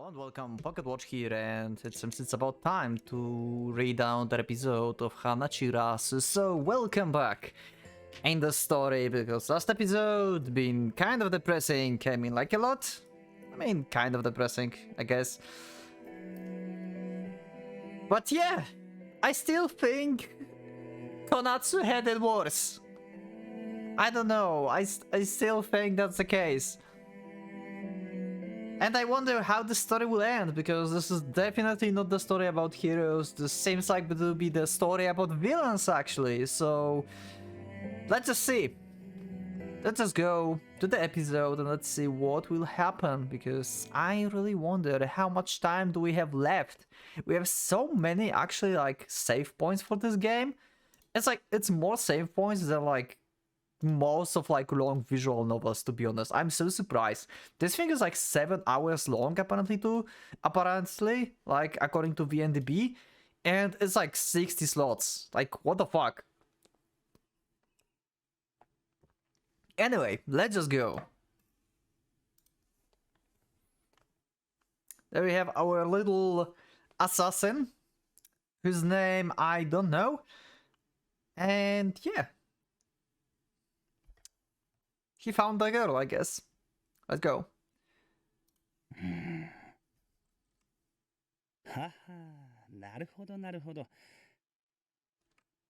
Hello and welcome, PocketWatch here, and it seems it's about time to read out the episode of Hanachirasu, so welcome back in the story, because last episode been kind of depressing. I mean, like a lot. I mean, kind of depressing, I guess. But yeah, I still think Konatsu had it worse. I don't know, I still think that's the case. And I wonder how the story will end, because this is definitely not the story about heroes. This seems like it will be the story about villains, actually. So let's just see. Let's just go to the episode and let's see what will happen, because I really wonder how much time do we have left. We have so many actually like save points for this game. It's like it's more save points than like most of like long visual novels, to be honest. I'm so surprised. This thing is like 7 hours long apparently like according to VNDB, and it's like 60 slots. Like, what the fuck? Anyway, let's just go. There we have our little assassin, whose name I don't know. And yeah, he found the girl, I guess. Let's go. はは、なるほどなるほど。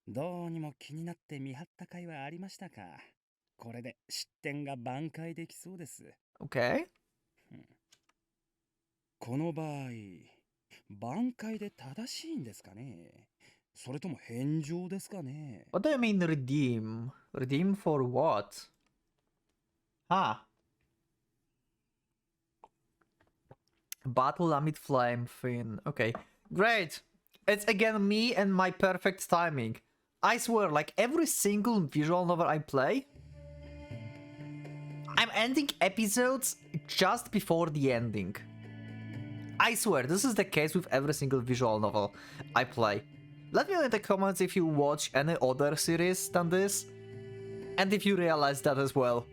どうにも気になって見張った甲斐はありましたか。これで失点が挽回できそうです。Okay. この場合、挽回で正しいんですかね。それとも返上ですかね。What do you mean redeem? Redeem for what? Ah. Battle amid flame fin. Okay. Great. It's again me and my perfect timing. I swear, like every single visual novel I play, I'm ending episodes just before the ending. I swear, this is the case with every single visual novel I play. Let me know in the comments if you watch any other series than this, and if you realize that as well.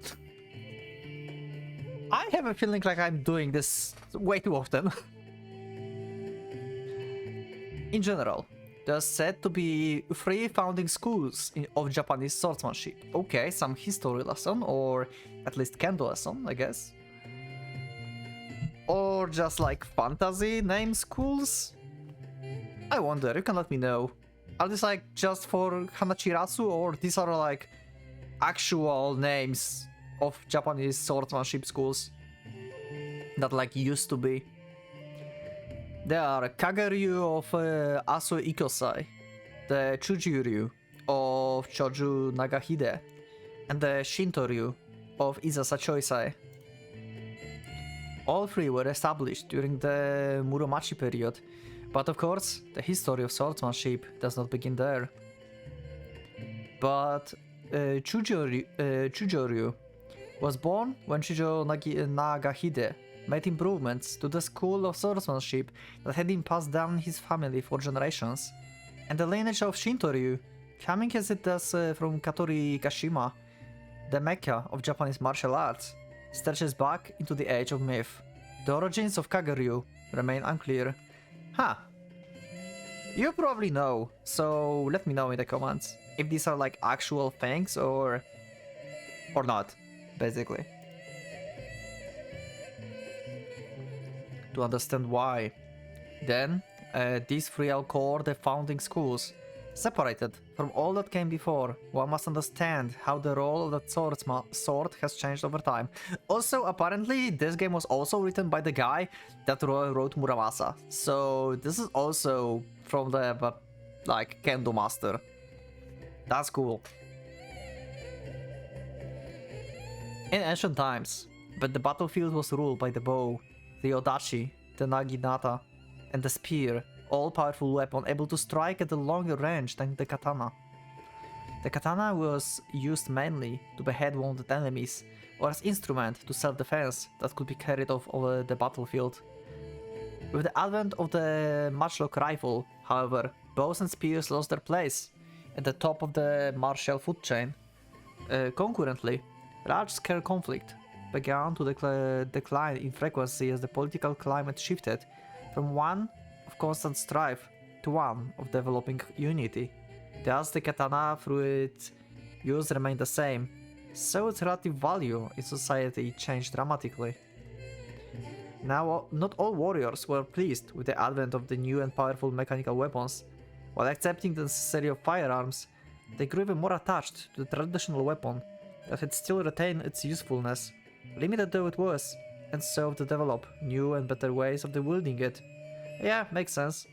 I have a feeling like I'm doing this way too often. In general, there's said to be 3 founding schools of Japanese swordsmanship. Okay, some history lesson, or at least kendo lesson, I guess. Or just like fantasy name schools? I wonder, you can let me know. Are these like just for Hanachirasu, or these are like actual names of Japanese swordsmanship schools that like used to be? There are Kageryu of Aso Ikosai, the Chujuryu of Choju Nagahide, and the Shintoryu of Izasa Choisai. All 3 were established during the Muromachi period, but of course, the history of swordsmanship does not begin there. But Chujoryu was born when Shijo Nagahide made improvements to the school of swordsmanship that had been passed down in his family for generations, and the lineage of Shintoryu, coming as it does from Katori Kashima, the mecca of Japanese martial arts, stretches back into the age of myth. The origins of Kageryu remain unclear. Huh. You probably know, so let me know in the comments if these are like actual things or not, basically. To understand why. Then, these 3 are called the founding schools. Separated from all that came before, one must understand how the role of that sword has changed over time. Also, apparently, this game was also written by the guy that wrote Muramasa. So, this is also from the, like, Kendo Master. That's cool. In ancient times, but the battlefield was ruled by the bow, the odachi, the naginata, and the spear, all-powerful weapon able to strike at a longer range than the katana. The katana was used mainly to behead wounded enemies, or as instrument to self-defense that could be carried off over the battlefield. With the advent of the matchlock rifle, however, bows and spears lost their place at the top of the martial food chain. Concurrently, large-scale conflict began to decline in frequency as the political climate shifted from one of constant strife to one of developing unity. Thus, the katana, through its use, remained the same, so its relative value in society changed dramatically. Now, not all warriors were pleased with the advent of the new and powerful mechanical weapons. While accepting the necessity of firearms, they grew even more attached to the traditional weapon that had still retained its usefulness, limited though it was, and sought to develop new and better ways of wielding it. Yeah, makes sense.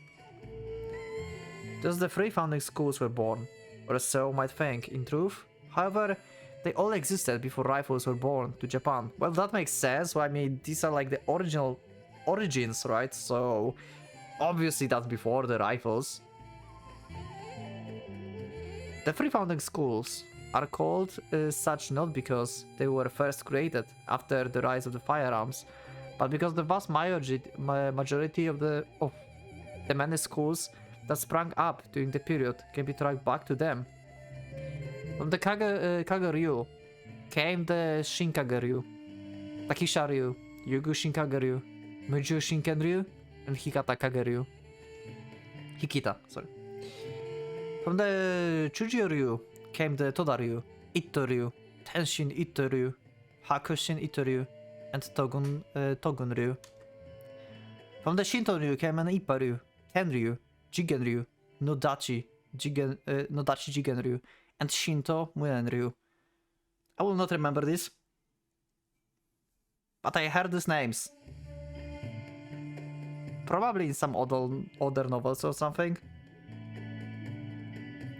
Thus the three founding schools were born, or so might think. In truth, however, they all existed before rifles were born to Japan. Well, that makes sense. I mean, these are like the original origins, right? So obviously that's before the rifles. The three founding schools are called such not because they were first created after the rise of the firearms, but because the vast majority of the many schools that sprang up during the period can be tracked back to them. From the Kageryu came the Shinkageryu, Takisha-ryu, Yugu Shinkageryu, Muju Shinken-ryu, and Hikata Kageryu. Hikita, sorry. From the Chujio-ryu came the Toda-ryu, Ito-ryu, Tenshin Ito-ryu, Hakushin Ito-ryu, and Togun-ryu. From the Shinto-ryu came an Ippa-ryu, Ken-ryu, Jigen-ryu, Nodachi Jigen-ryu, and Shinto Munen-ryu. I will not remember this, but I heard these names. Probably in some other novels or something.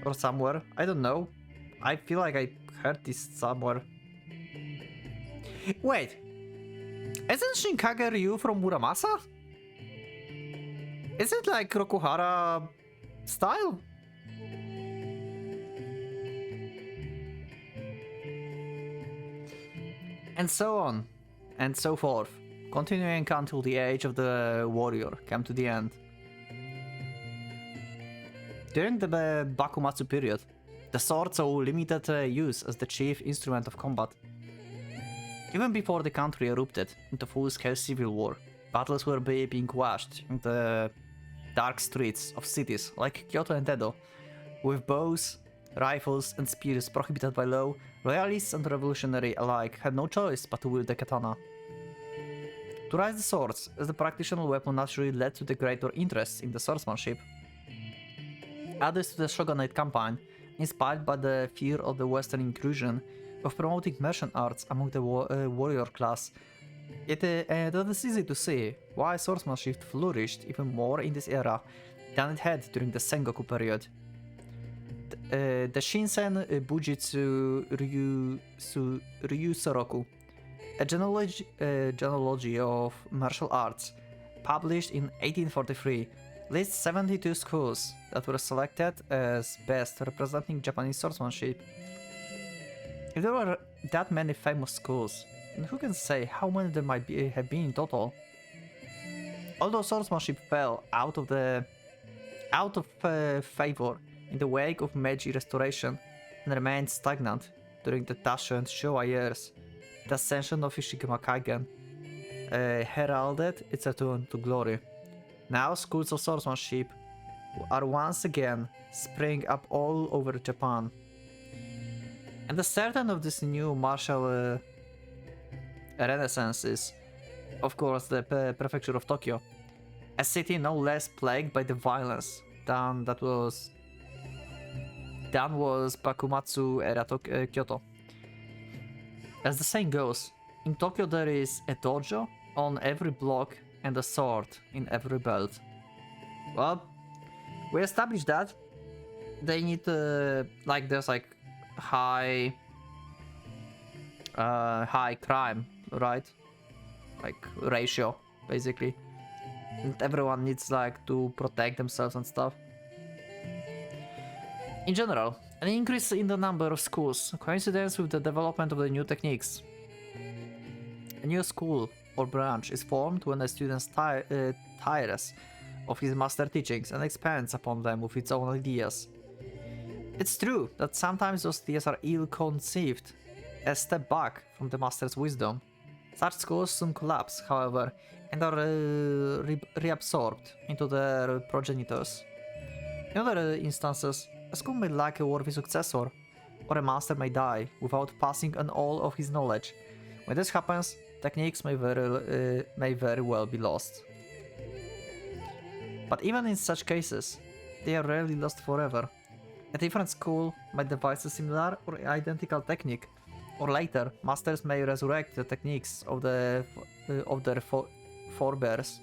Or somewhere, I don't know. I feel like I heard this somewhere. Wait, isn't Shinkage Ryu from Muramasa? Is it like Rokuhara style? And so on, and so forth, continuing until the age of the warrior came to the end. During the Bakumatsu period, the sword saw limited use as the chief instrument of combat. Even before the country erupted into full-scale civil war, battles were being waged in the dark streets of cities like Kyoto and Edo, with bows, rifles, and spears prohibited by law. Royalists and revolutionary alike had no choice but to wield the katana. To rise the swords as the practical weapon naturally led to the greater interest in the swordsmanship. Added to the shogunate campaign, inspired by the fear of the Western intrusion of promoting martial arts among the warrior class, it is easy to see why swordsmanship flourished even more in this era than it had during the Sengoku period. The Shinsen Bujitsu Ryu Soroku, a genealogy of martial arts, published in 1843, lists 72 schools that were selected as best representing Japanese swordsmanship. If there were that many famous schools, then who can say how many there might have been in total? Although swordsmanship fell out of favor in the wake of Meiji Restoration and remained stagnant during the Taisho and Showa years, the ascension of Ishigama Kaigen heralded its return to glory. Now schools of swordsmanship are once again springing up all over Japan. And the certain of this new martial renaissance is, of course, the prefecture of Tokyo, a city no less plagued by the violence than was Bakumatsu era Kyoto. As the saying goes, in Tokyo there is a dojo on every block and a sword in every belt. Well, we established that they need there's like high crime, right? Like ratio, basically. And everyone needs like to protect themselves and stuff. In general, an increase in the number of schools coincides with the development of the new techniques. A new school or branch is formed when a student tires of his master teachings and expands upon them with its own ideas. It's true that sometimes those ideas are ill-conceived, a step back from the master's wisdom, Such schools soon collapse, however, and are reabsorbed into their progenitors. In other instances, a school may lack a worthy successor, or a master may die without passing on all of his knowledge. When this happens, techniques may very well be lost. But even in such cases, they are rarely lost forever. A different school might devise a similar or identical technique, or later, masters may resurrect the techniques of their forebears.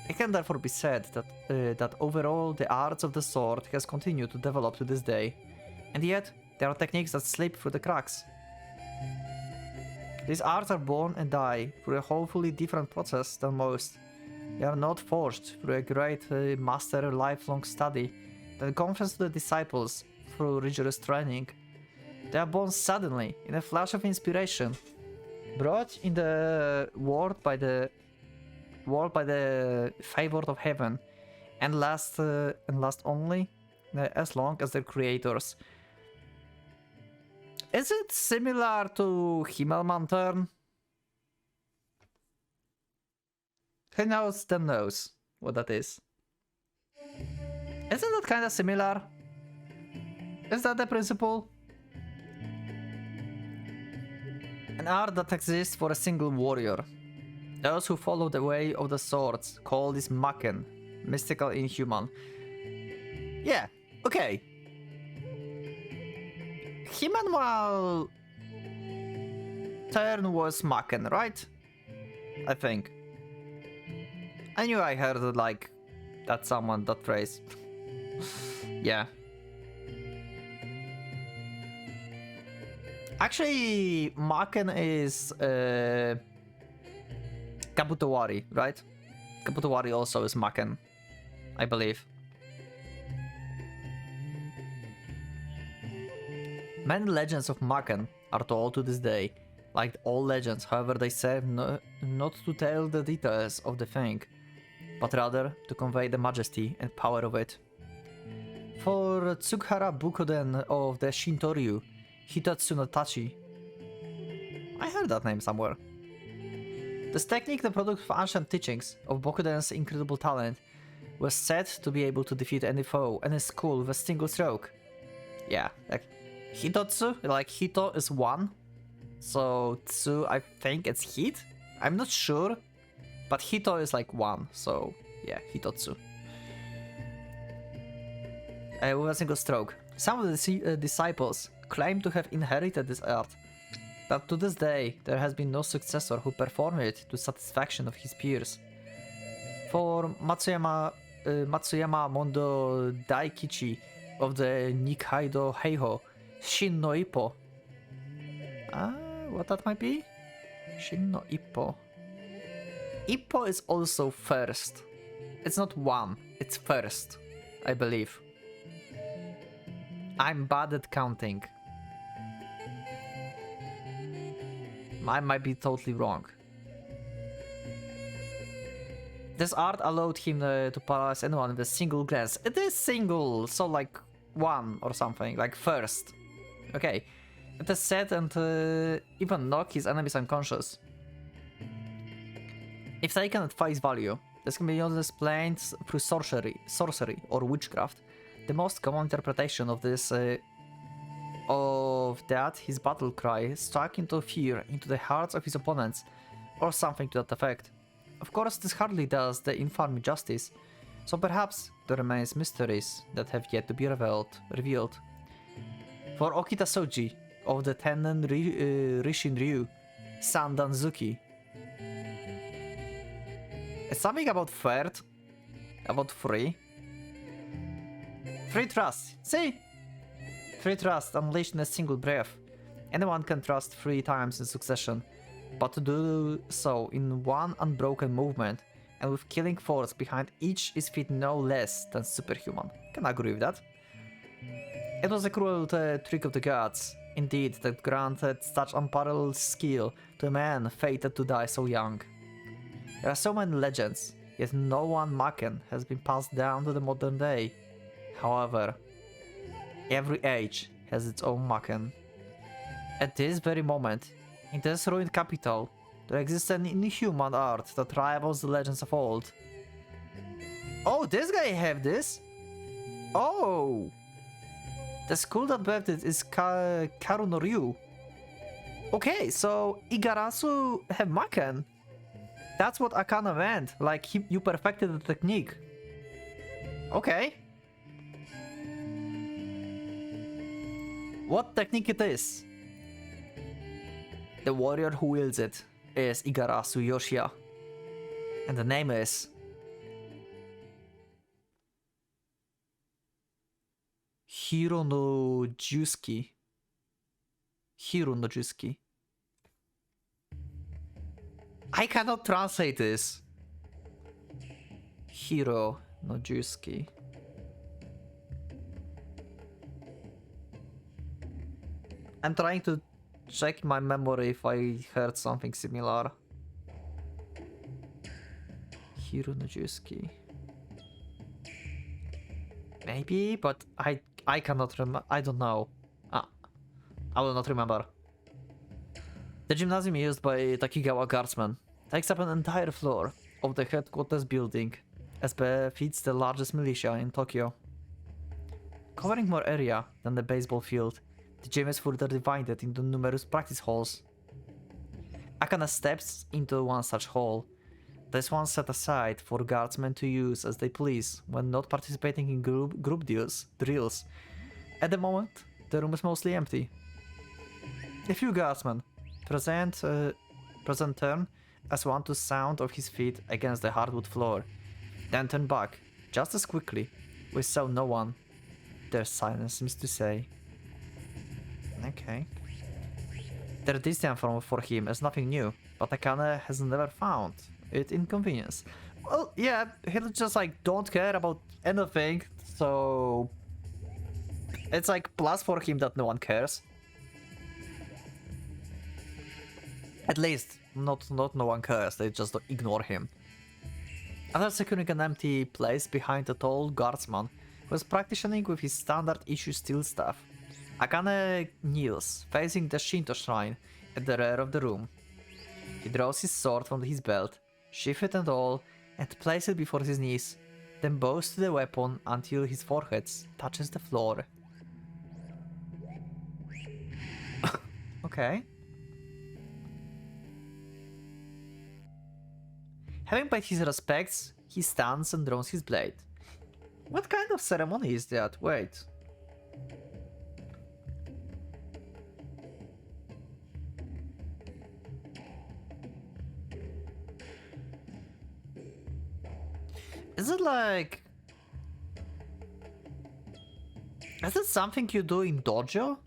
It can therefore be said that overall the arts of the sword has continued to develop to this day, and yet there are techniques that slip through the cracks. These arts are born and die through a wholly different process than most. They are not forged through a great master lifelong study that confers to the disciples through rigorous training. They are born suddenly, in a flash of inspiration, brought in the world by the favor of heaven, and last only as long as their creators. Is it similar to Himmelmanturn? Who knows then knows what that is. Isn't that kind of similar? Is that the principle? An art that exists for a single warrior. Those who follow the way of the swords call this Maken, mystical inhuman. Yeah, okay. Himmelmanturn turn was Maken, right? I think. I knew I heard like that phrase. Yeah. Actually, Maken is Kabutowari, right? Kabutowari also is Maken, I believe. Many legends of Maken are told to this day. Like all legends, however, they serve not to tell the details of the thing, but rather to convey the majesty and power of it. For Tsukhara Bukoden of the Shintoryu, Hitatsu no Tachi. I heard that name somewhere. This technique, the product of ancient teachings of Bokuden's incredible talent, was said to be able to defeat any foe, any school with a single stroke. Yeah, like Hitotsu, like Hito is one, so Tsu, I think it's hit? I'm not sure, but Hito is like one, so yeah, Hitotsu. With a single stroke. Some of the disciples claim to have inherited this art, but to this day there has been no successor who performed it to satisfaction of his peers. For Matsuyama Mondo Daikichi of the Nikkaido Heiho, Shin no Ippo. What that might be? Shin no Ippo. Ippo is also first. It's not one, it's first, I believe. I'm bad at counting. I might be totally wrong. This art allowed him to paralyze anyone with a single glance. It is single, so like one or something, like first. Okay. It is said and even knock his enemies unconscious. If taken at face value, this can be only explained through sorcery or witchcraft. The most common interpretation of this his battle cry struck into fear into the hearts of his opponents, or something to that effect. Of course, this hardly does the infamy justice, so perhaps there remains mysteries that have yet to be revealed. For Okita Soji of the Tennen Rishin Ryu, Sandanzuki. It's something about third, about three. Three trust, see? Three trust unleashed in a single breath. Anyone can trust 3 times in succession, but to do so in one unbroken movement and with killing force behind each is fit no less than superhuman. Can agree with that. It was a cruel trick of the gods, indeed, that granted such unparalleled skill to a man fated to die so young. There are so many legends, yet no one Maken has been passed down to the modern day. However, every age has its own Maken. At this very moment, in this ruined capital, There exists an inhuman art that rivals the legends of old. Oh, this guy have this? Oh! The school that birthed it is Karu no Ryu. Okay, so Igarasu have Maken. That's what Akana meant, like you perfected the technique. Okay. What technique it is? The warrior who wields it is Igarasu Yoshia. And the name is... Hiro no Jusuki. Hiro no Jusuki. I cannot translate this. Hiro no Jusuki. I'm trying to check my memory if I heard something similar. Hiro no Jusuki. Maybe, but I cannot remember. I don't know. I will not remember. The gymnasium used by Takigawa guardsmen takes up an entire floor of the headquarters building, as befits the largest militia in Tokyo. Covering more area than the baseball field, the gym is further divided into numerous practice halls. Akana steps into one such hall. This one set aside for guardsmen to use as they please when not participating in group drills. At the moment, the room is mostly empty. A few guardsmen present turn as one to sound of his feet against the hardwood floor, then turn back just as quickly. We saw no one. Their silence seems to say. Okay. Their distance for him is nothing new, but Akane has never found it inconvenience. Well, yeah, he just like don't care about anything, so it's like plus for him that no one cares. At least, not no one cares, they just ignore him. After securing an empty place behind a tall guardsman who is practicing with his standard issue steel staff, Akane kneels, facing the Shinto shrine at the rear of the room. He draws his sword from his belt, sheath it and all, and places it before his knees, then bows to the weapon until his forehead touches the floor. Okay. Having paid his respects, he stands and draws his blade. What kind of ceremony is that? Wait. Is it like... Is it something you do in dojo?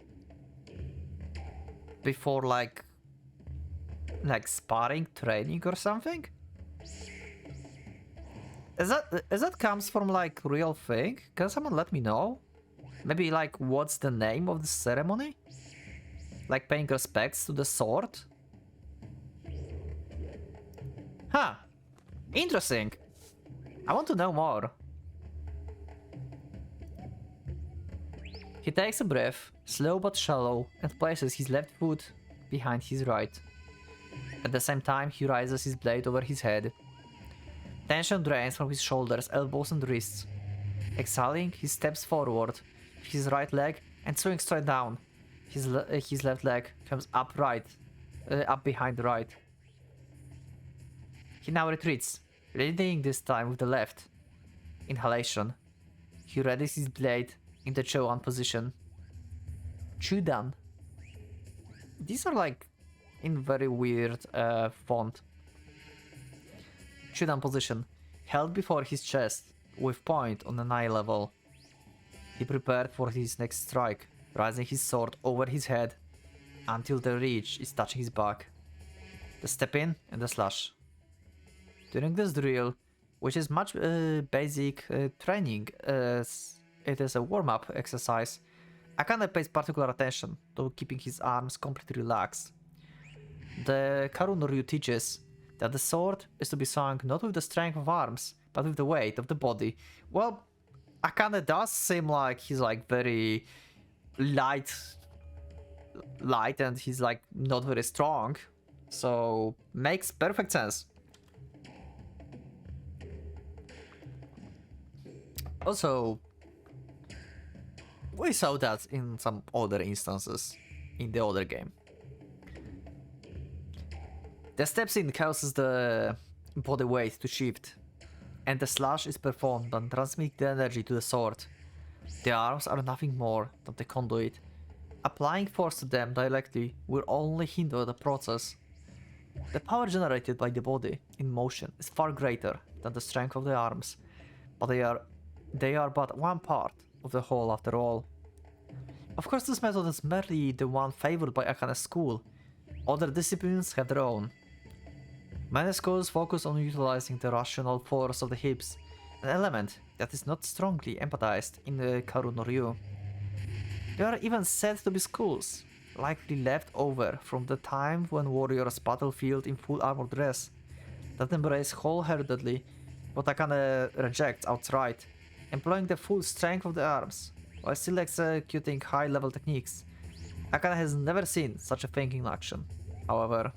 Before like sparring, training or something? Is that comes from like real thing? Can someone let me know? Maybe like what's the name of the ceremony? Like paying respects to the sword? Huh. Interesting. I want to know more. He takes a breath, slow but shallow, and places his left foot behind his right. At the same time, he raises his blade over his head. Tension drains from his shoulders, elbows and wrists. Exhaling, he steps forward with his right leg and swings straight down. His left leg comes up behind the right. He now retreats, leading this time with the left. Inhalation. He readies his blade in the Chowan position. Chudan. These are like in very weird font. Chudan position, held before his chest, with point on an eye level. He prepared for his next strike, raising his sword over his head until the ridge is touching his back. The step in and the slash. During this drill, which is much basic training as it is a warm-up exercise, Akane pays particular attention to keeping his arms completely relaxed. The Karu no Ryu teaches that the sword is to be swung not with the strength of arms, but with the weight of the body. Well, Akane does seem like he's like very light and he's like not very strong. So, makes perfect sense. Also, we saw that in some other instances in the other game. The steps in causes the body weight to shift, and the slash is performed and transmits the energy to the sword. The arms are nothing more than the conduit. Applying force to them directly will only hinder the process. The power generated by the body in motion is far greater than the strength of the arms, but they are but one part of the whole after all. Of course, this method is merely the one favored by Akane's school. Other disciplines have their own. Many schools focus on utilizing the rational force of the hips, an element that is not strongly empathized in the Karu no Ryu. There are even said to be schools, likely left over from the time when warriors battlefield in full armored dress, that embrace wholeheartedly what Akane rejects outright, employing the full strength of the arms, while still executing high-level techniques. Akane has never seen such a thing in action, however.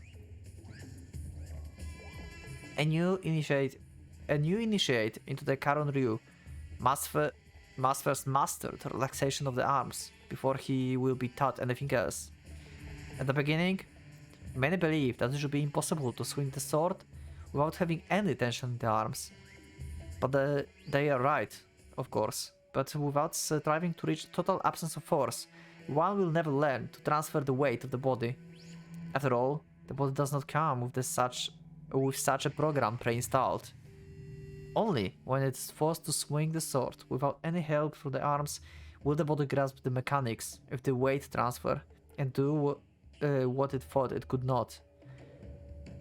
A new initiate into the Karon Ryu must first master the relaxation of the arms before he will be taught anything else. At the beginning, many believe that it should be impossible to swing the sword without having any tension in the arms. But they are right, of course, but without striving to reach total absence of force, one will never learn to transfer the weight of the body. After all, the body does not come with such a program pre-installed. Only when it is forced to swing the sword without any help from the arms will the body grasp the mechanics of the weight transfer and do what it thought it could not.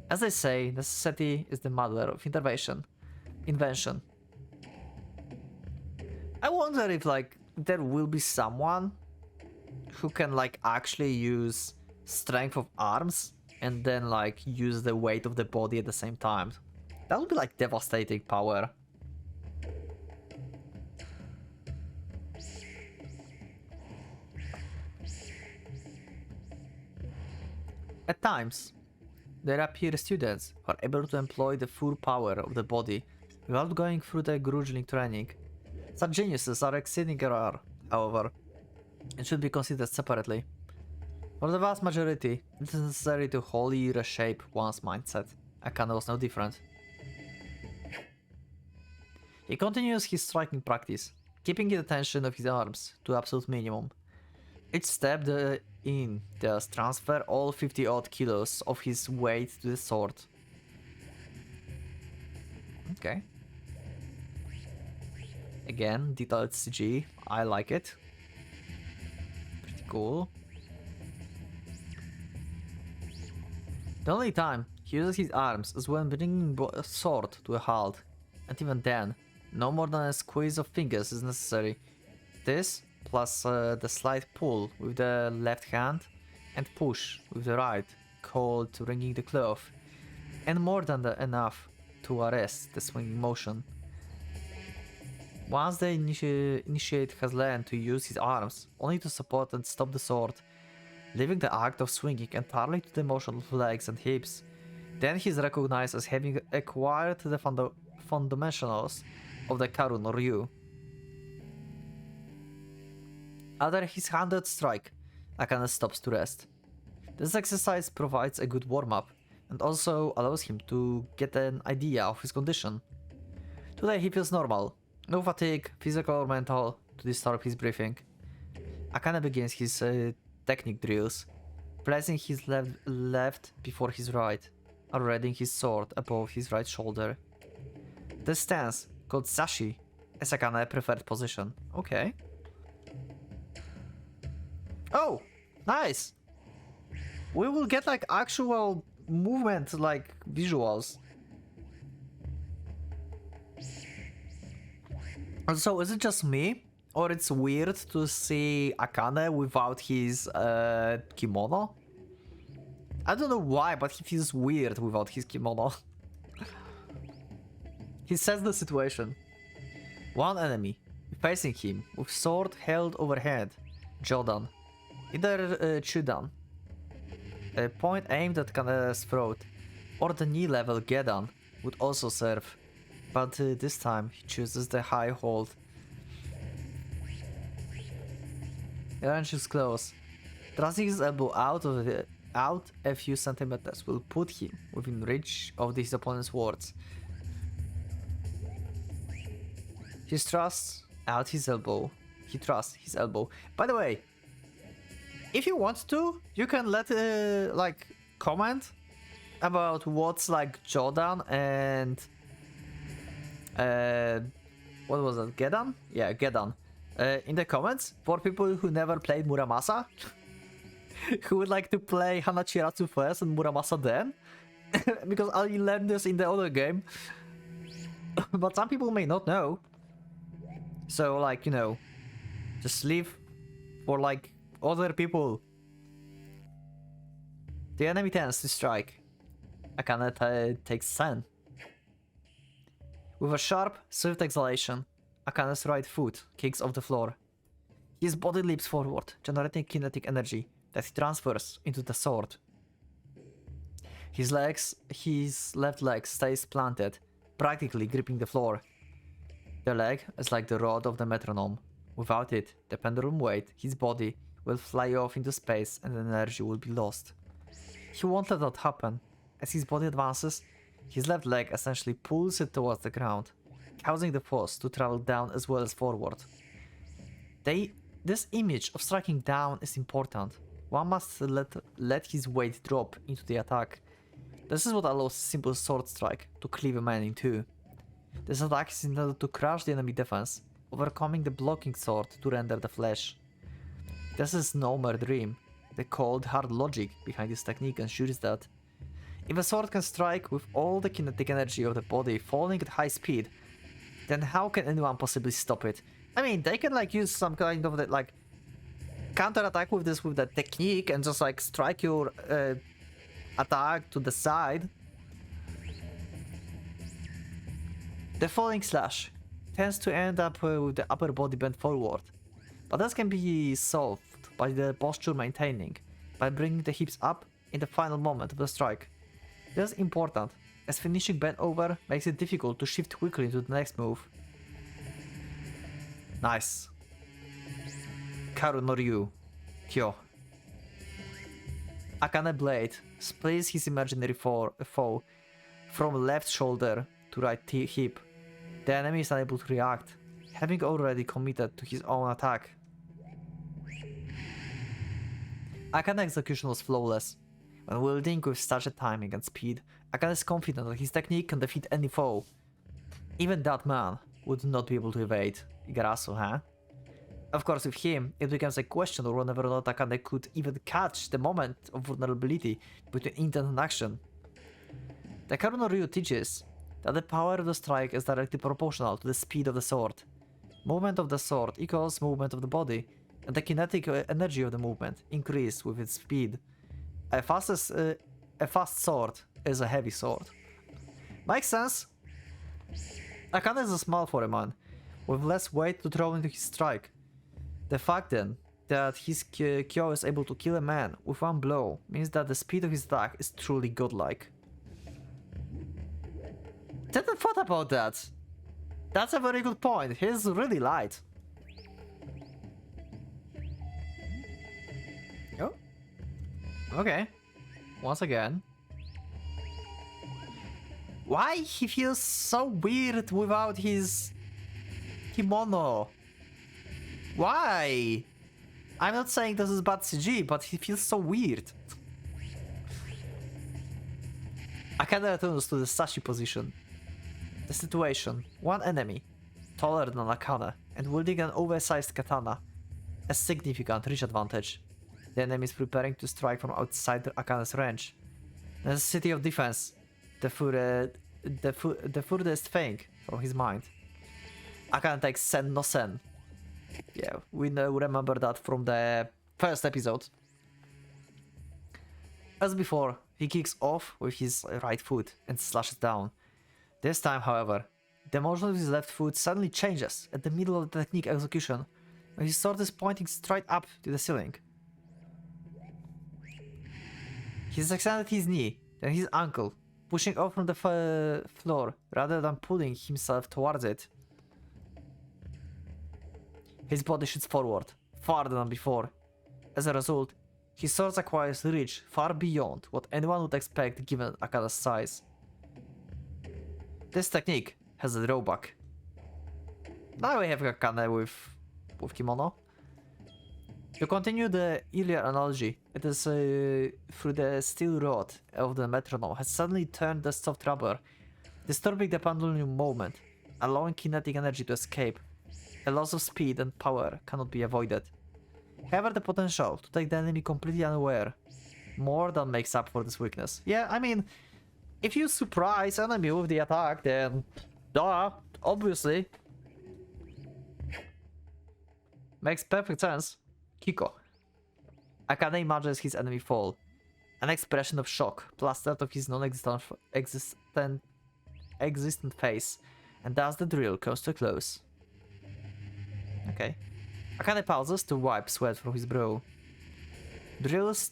As they say, necessity is the mother of invention. I wonder if there will be someone who can actually use strength of arms and then use the weight of the body at the same time. That would be devastating power. At times, there appear students who are able to employ the full power of the body without going through the grueling training. Such geniuses are exceedingly rare, however, and should be considered separately. For the vast majority, it is necessary to wholly reshape one's mindset. Akane was no different. He continues his striking practice, keeping the tension of his arms to absolute minimum. Each step does transfer all 50-odd kilos of his weight to the sword. Okay. Again, detailed CG, I like it. Pretty cool. The only time he uses his arms is when bringing a sword to a halt, and even then, no more than a squeeze of fingers is necessary. This, plus the slight pull with the left hand and push with the right, called wringing the cloth, and more than enough to arrest the swinging motion. Once the initiate has learned to use his arms only to support and stop the sword, leaving the act of swinging entirely to the motion of legs and hips, then he is recognized as having acquired the fundamentals of the Karu no Ryu. After his 100th strike, Akane stops to rest. This exercise provides a good warm-up and also allows him to get an idea of his condition. Today he feels normal, no fatigue, physical or mental, to disturb his breathing. Akane begins his technique drills, placing his left before his right, and readying his sword above his right shoulder. This stance, called Sashi, is Akane's preferred position. Okay. Oh, nice! We will get actual movement, visuals. So is it just me? Or it's weird to see Akane without his kimono? I don't know why, but he feels weird without his kimono. He sets the situation. One enemy, facing him, with sword held overhead, Jodan, either Chudan, A point aimed at Kane's throat, or the knee level Gedan would also serve, but this time he chooses the high hold. The range is close. Thrusting his elbow out a few centimeters will put him within reach of his opponent's words. He thrusts out his elbow. He thrusts his elbow. By the way, if you want to, you can let like comment about what's like Jodan and what was it? Gedan? Yeah, Gedan. In the comments for people who never played Muramasa, who would like to play Hanachirasu first and Muramasa then, because I learned this in the other game. But some people may not know. So like, you know, just leave for like other people. The enemy tends to strike. Akane takes 10. With a sharp, swift exhalation, Akane's right foot kicks off the floor. His body leaps forward, generating kinetic energy that he transfers into the sword. His left leg stays planted, practically gripping the floor. The leg is like the rod of the metronome. Without it, the pendulum weight, his body will fly off into space and energy will be lost. He won't let that happen. As his body advances, his left leg essentially pulls it towards the ground, causing the force to travel down as well as forward. This image of striking down is important. One must let his weight drop into the attack. This is what allows a simple sword strike to cleave a man in two. This attack is intended to crush the enemy defense, overcoming the blocking sword to render the flesh. This is no mere dream. The cold, hard logic behind this technique ensures that if a sword can strike with all the kinetic energy of the body falling at high speed, then how can anyone possibly stop it? I mean, they can like use some kind of like counter attack with this with the technique and just like strike your attack to the side. The falling slash tends to end up with the upper body bent forward, but this can be solved by the posture maintaining, by bringing the hips up in the final moment of the strike. This is important, as finishing bent over makes it difficult to shift quickly into the next move. Nice. Karu no Ryu. Kyo. Akane Blade splits his imaginary foe from left shoulder to right hip. The enemy is unable to react, having already committed to his own attack. Akane's execution was flawless. When wielding with such a timing and speed, Akane is confident that his technique can defeat any foe. Even that man would not be able to evade Igarasu, huh? Of course, with him, it becomes a question of whether or not Akane could even catch the moment of vulnerability between intent and action. The Karu no Ryu teaches that the power of the strike is directly proportional to the speed of the sword. Movement of the sword equals movement of the body, and the kinetic energy of the movement increases with its speed. A fast sword is a heavy sword. Makes sense? Akane is small for a man, with less weight to throw into his strike. The fact then that his Kyo is able to kill a man with one blow means that the speed of his attack is truly godlike. Didn't thought about that. That's a very good point. He's really light. Oh. Okay. Once again. Why he feels so weird without his kimono? Why? I'm not saying this is bad CG, but he feels so weird. Akane returns to the Sashi position. The situation: one enemy, taller than Akane, and wielding an oversized katana, a significant reach advantage. The enemy is preparing to strike from outside Akane's range. The necessity of defense, the furthest thing from his mind. Akane takes Sen no Sen. Yeah, we remember that from the first episode. As before, he kicks off with his right foot and slashes down. This time, however, the motion of his left foot suddenly changes at the middle of the technique execution, when his sword is pointing straight up to the ceiling. He's extended his knee, then his ankle, pushing off from the floor rather than pulling himself towards it. His body shoots forward, farther than before. As a result, his sword acquires reach far beyond what anyone would expect given Akada's size. This technique has a drawback. Now we have Akane with kimono. To continue the earlier analogy, it is through the steel rod of the metronome has suddenly turned the soft rubber, disturbing the pendulum movement, allowing kinetic energy to escape. A loss of speed and power cannot be avoided. However, the potential to take the enemy completely unaware more than makes up for this weakness. Yeah, I mean, if you surprise enemy with the attack, then duh, obviously. Makes perfect sense. Kiko. Akane imagines his enemy fall. An expression of shock plastered of his non-existent existent face, and thus the drill comes to a close. Okay. Akane pauses to wipe sweat from his brow. Drills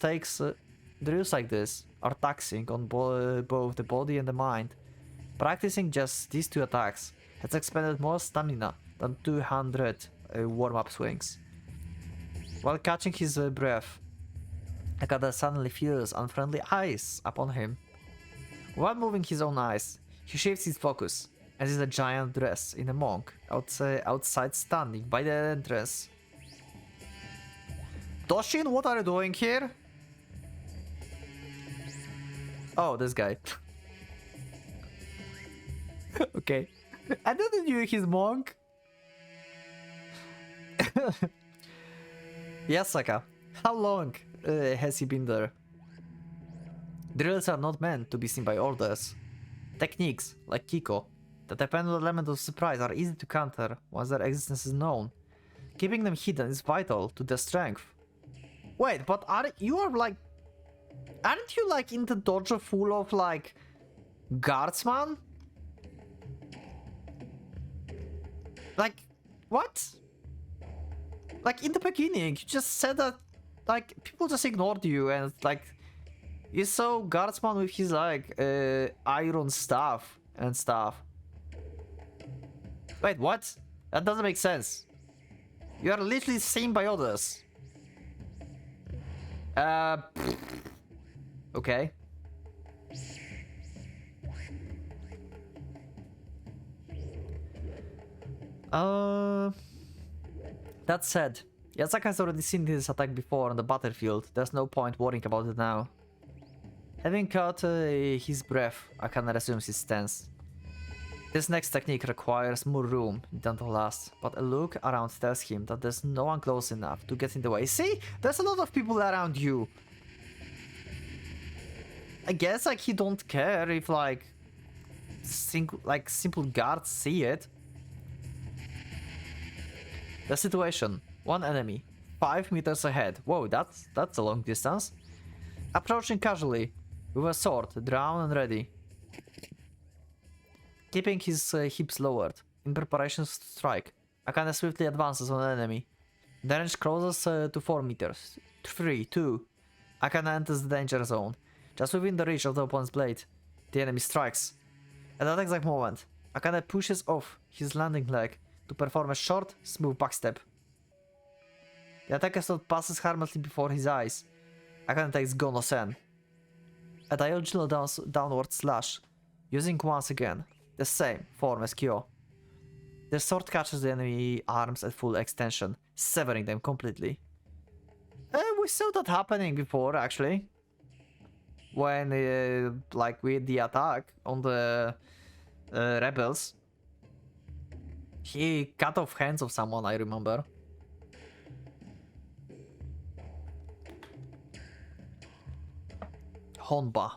like this are taxing on both the body and the mind. Practicing just these two attacks has expended more stamina than 200 warm-up swings. While catching his breath, Akada suddenly feels unfriendly eyes upon him. While moving his own eyes, he shifts his focus and sees a giant dress in a monk outside standing by the entrance. Toshin, what are you doing here? Oh, this guy. Okay. I didn't knew he's monk. Yasaka, how long has he been there? Drills are not meant to be seen by orders. Techniques, like Kiko, that depend on the element of surprise are easy to counter once their existence is known. Keeping them hidden is vital to their strength. Wait, but aren't you like in the dojo full of like guardsmen? Like, what? Like in the beginning, you just said that like people just ignored you and like you saw guardsman with his like iron staff and stuff. Wait, what? That doesn't make sense. You are literally seen by others. Okay. That said, Yasaka has already seen this attack before on the battlefield. There's no point worrying about it now. Having caught his breath, Akane resumes his stance. This next technique requires more room than the last, but a look around tells him that there's no one close enough to get in the way. See? There's a lot of people around you. I guess like he don't care if like simple guards see it. The situation. One enemy. 5 meters ahead. Whoa, that's a long distance. Approaching casually, with a sword drawn and ready. Keeping his hips lowered, in preparation to strike, Akane swiftly advances on the enemy. The range closes to 4 meters. 3, 2. Akane enters the danger zone. Just within the reach of the opponent's blade, the enemy strikes. At that exact moment, Akane pushes off his landing leg to perform a short, smooth backstep. The attacker sword passes harmlessly before his eyes. Akane takes Gono-sen, a diagonal downward slash, using once again the same form as Kyo. The sword catches the enemy arms at full extension, severing them completely. We saw that happening before, actually. When, like, with the attack on the rebels. He cut off hands of someone, I remember. Honba.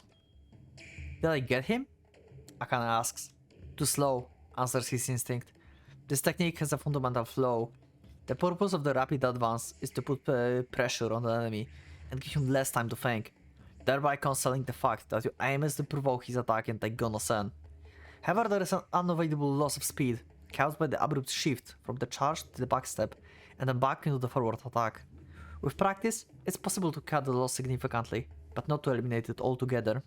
Did I get him? Akane asks. Too slow, answers his instinct. This technique has a fundamental flaw. The purpose of the rapid advance is to put pressure on the enemy and give him less time to think, thereby concealing the fact that your aim is to provoke his attack and take Gono-sen. However, there is an unavoidable loss of speed, caused by the abrupt shift from the charge to the backstep and then back into the forward attack. With practice, it's possible to cut the loss significantly, but not to eliminate it altogether.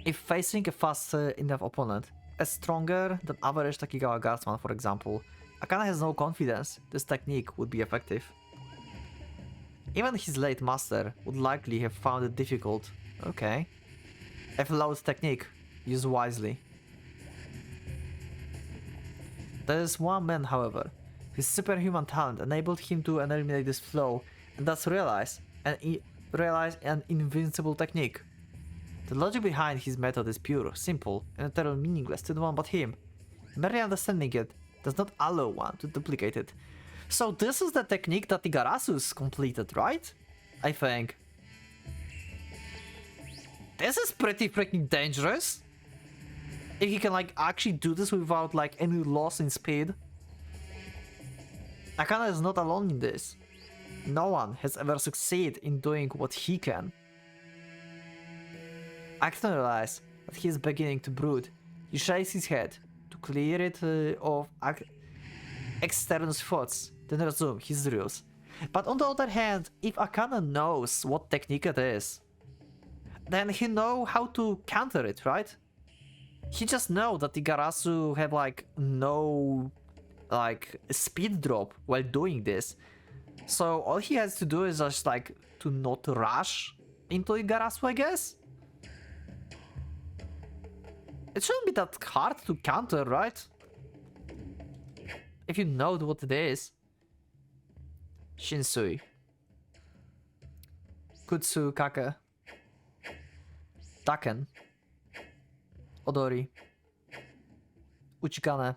If facing a fast enough opponent, a stronger than average Takigawa guardsman for example, Akana has no confidence this technique would be effective. Even his late master would likely have found it difficult. Okay. A flawed technique, used wisely. There is one man, however. His superhuman talent enabled him to eliminate this flaw and thus realize an invincible technique. The logic behind his method is pure, simple, and utterly meaningless to no one but him. Merely understanding it does not allow one to duplicate it. So this is the technique that Igarasus completed, right? I think. This is pretty freaking dangerous. If he can like actually do this without like any loss in speed. Akana is not alone in this. No one has ever succeeded in doing what he can. Akana realizes that he is beginning to brood. He shakes his head to clear it of external thoughts, then resume his drills. But on the other hand, if Akana knows what technique it is, then he knows how to counter it, right? He just knows that Igarasu have like no like speed drop while doing this. So all he has to do is just like to not rush into Igarasu, I guess? It shouldn't be that hard to counter, right? If you know what it is. Shinsui. Kutsu Kake. Taken. Odori. Uchikane.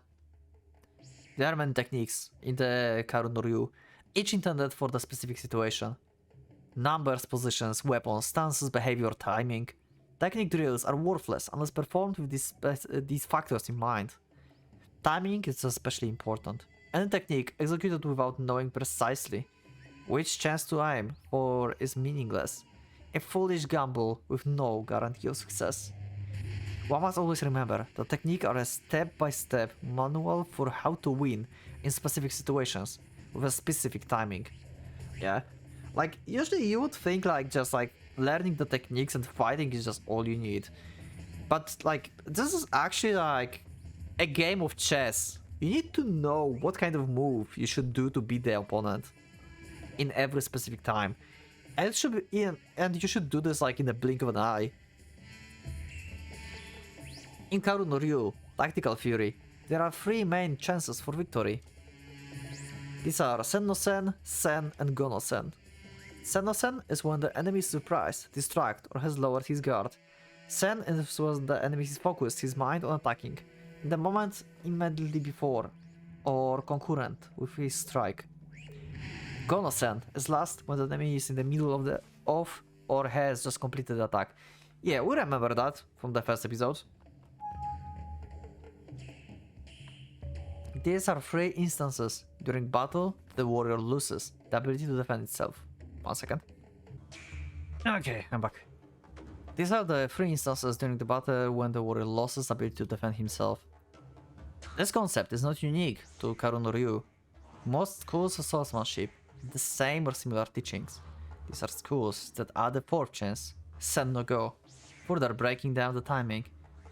There are many techniques in the Karu no Ryu, each intended for the specific situation. Numbers, positions, weapons, stances, behavior, timing. Technique drills are worthless unless performed with these factors in mind. Timing is especially important. Any technique executed without knowing precisely which chance to aim for is meaningless. A foolish gamble with no guarantee of success. One must always remember that techniques are a step-by-step manual for how to win in specific situations with a specific timing. Yeah, like usually you would think like just like learning the techniques and fighting is just all you need. But like this is actually like a game of chess. You need to know what kind of move you should do to beat the opponent in every specific time. And it should be and you should do this like in the blink of an eye. In Karu no Ryu, Tactical Fury, there are three main chances for victory. These are Sen no Sen, Sen, and Go no Sen. Sen no Sen is when the enemy is surprised, distracted, or has lowered his guard. Sen is when the enemy is focused his mind on attacking, in the moment immediately before, or concurrent with his strike. Go no Sen is last when the enemy is in the middle of or has just completed the attack. Yeah, we remember that from the first episode. These are three instances during battle the warrior loses the ability to defend itself. 1 second. Okay, I'm back. These are the three instances during the battle when the warrior loses the ability to defend himself. This concept is not unique to Karu no Ryu. Most schools of swordsmanship have the same or similar teachings. These are schools that add a fourth chance, Sen no Go, further breaking down the timing.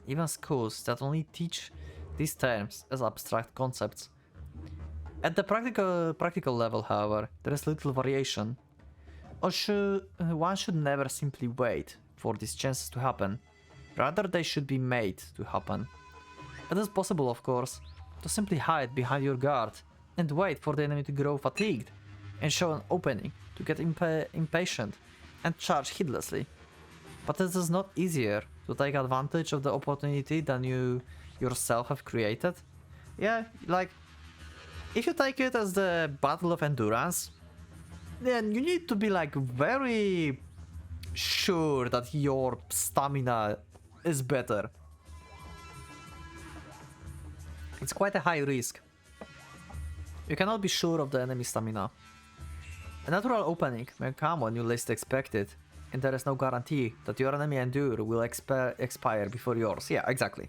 Even schools that only teach these terms as abstract concepts. At the practical level, however, there is little variation. One should never simply wait for these chances to happen. Rather, they should be made to happen. It is possible, of course, to simply hide behind your guard and wait for the enemy to grow fatigued and show an opening to get impatient and charge heedlessly. But it is not easier to take advantage of the opportunity than you yourself have created. Yeah, like if you take it as the battle of endurance, then you need to be like very sure that your stamina is better. It's quite a high risk. You cannot be sure of the enemy stamina. A natural opening may come when you least expect it, and there is no guarantee that your enemy endure will expire before yours. Yeah, exactly.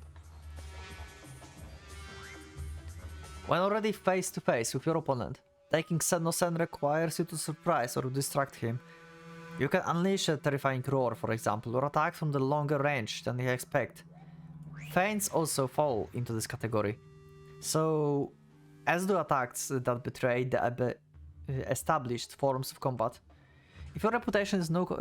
When already face to face with your opponent, taking Sen no Sen requires you to surprise or distract him. You can unleash a terrifying roar, for example, or attack from the longer range than you expect. Feints also fall into this category. So, as do attacks that betray the established forms of combat. If your reputation is not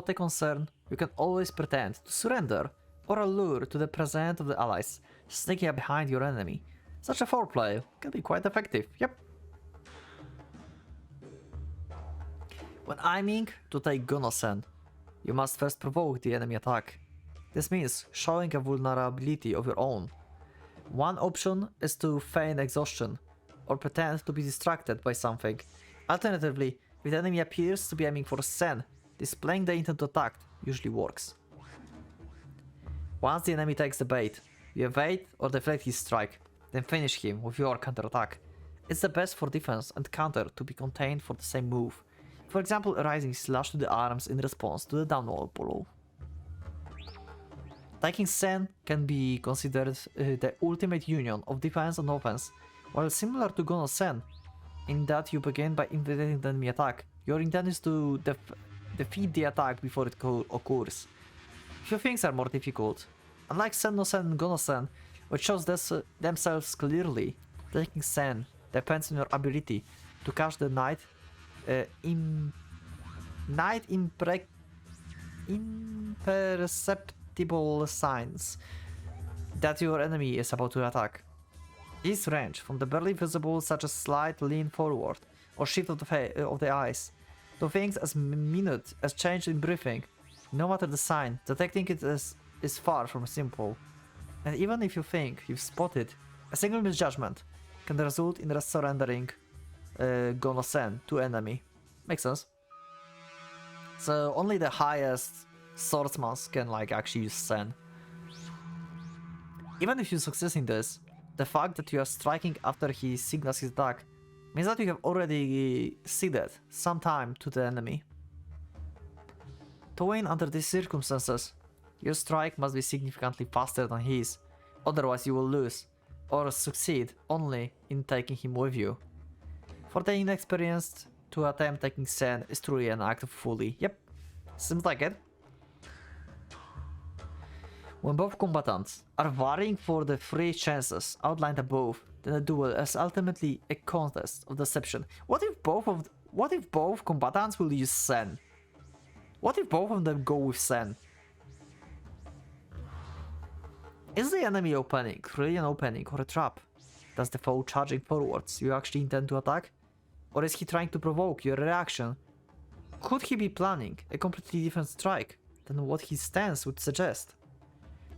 a concern, you can always pretend to surrender or allure to the presence of the allies, sneaking up behind your enemy. Such a foreplay can be quite effective, yep. When aiming to take Gonosen, you must first provoke the enemy attack. This means showing a vulnerability of your own. One option is to feign exhaustion, or pretend to be distracted by something. Alternatively, if the enemy appears to be aiming for Sen, displaying the intent to attack usually works. Once the enemy takes the bait, you evade or deflect his strike, then finish him with your counterattack. It's the best for defense and counter to be contained for the same move. For example, a rising slash to the arms in response to the downward blow. Taking Sen can be considered the ultimate union of defense and offense, while similar to Gono Sen, in that you begin by invading the enemy attack. Your intent is to defeat the attack before it occurs. Few things are more difficult. Unlike Sen no Sen and Gono Sen, which shows themselves clearly, taking Sen depends on your ability to catch the imperceptible signs that your enemy is about to attack. These range from the barely visible, such as slight lean forward or shift of the eyes, to things as minute as change in breathing. No matter the sign, detecting it is far from simple. And even if you think you've spotted, a single misjudgment can result in surrendering Gonosen to enemy. Makes sense. So only the highest swordsman can actually use Sen. Even if you succeed in this, the fact that you are striking after he signals his attack means that you have already ceded some time to the enemy. To win under these circumstances, your strike must be significantly faster than his, otherwise you will lose, or succeed only in taking him with you. For the inexperienced, to attempt taking Sen is truly an act of folly. Yep, seems like it. When both combatants are vying for the three chances outlined above, then the duel is ultimately a contest of deception. What if both combatants will use Sen? What if both of them go with Sen? Is the enemy opening really an opening or a trap? Does the foe charging forwards you actually intend to attack? Or is he trying to provoke your reaction? Could he be planning a completely different strike than what his stance would suggest?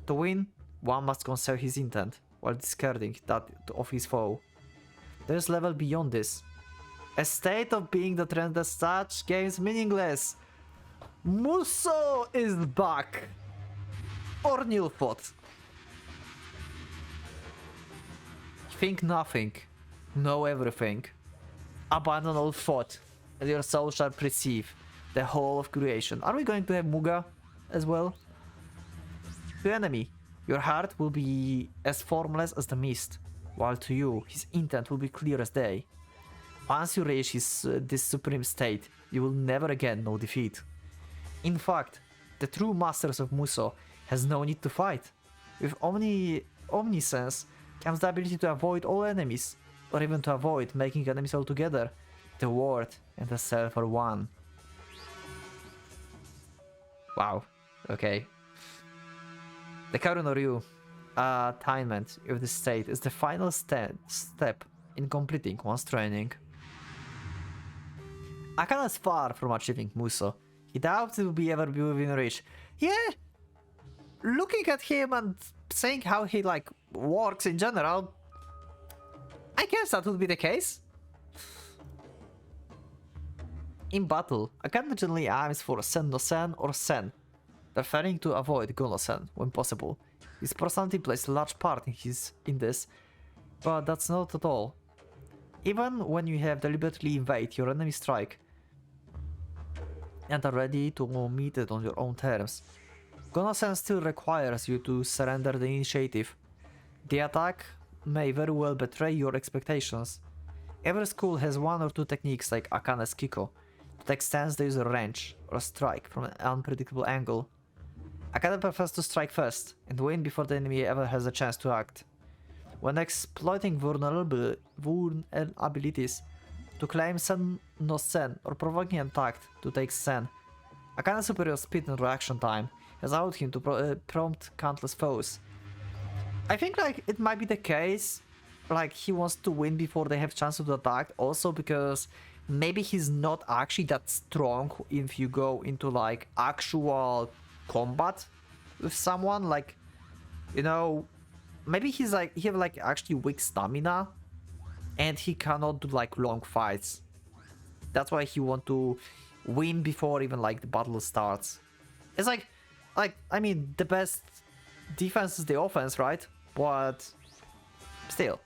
To win, one must conceal his intent while discarding that of his foe. There is level beyond this. A state of being that renders such games meaningless. Muso is back! Or Nilfot. Think nothing, know everything. Abandon all thought, and your soul shall perceive the whole of creation. Are we going to have Muga as well? To enemy, your heart will be as formless as the mist, while to you, his intent will be clear as day. Once you reach this supreme state, you will never again know defeat. In fact, the true masters of Muso has no need to fight. With omniscience comes the ability to avoid all enemies, or even to avoid making enemies altogether. The word and the self are one. Wow, okay. The Karu no Ryu attainment of this state is the final step in completing one's training. Akana is far from achieving Muso. He doubts it will ever be within reach. Yeah, looking at him and saying how he works in general, I guess that would be the case. In battle, Akana generally aims for Sen no Sen or Sen, preferring to avoid Gono Sen when possible. His personality plays a large part in this, but that's not at all. Even when you have deliberately invade your enemy strike and are ready to meet it on your own terms, Gono Sen still requires you to surrender the initiative. The attack may very well betray your expectations. Every school has one or two techniques like Akane's Kiko that extends the user range or strike from an unpredictable angle. Akane prefers to strike first and win before the enemy ever has a chance to act. When exploiting vulnerabilities to claim Sen no Sen or provoking an attack to take Sen, Akane's superior speed and reaction time has allowed him to prompt countless foes. I think like it might be the case, like he wants to win before they have chance to attack, also because maybe he's not actually that strong if you go into like actual combat with someone, like, you know, maybe he have like actually weak stamina and he cannot do like long fights. That's why he want to win before even like the battle starts. It's like I mean, the best defense is the offense, right? But still.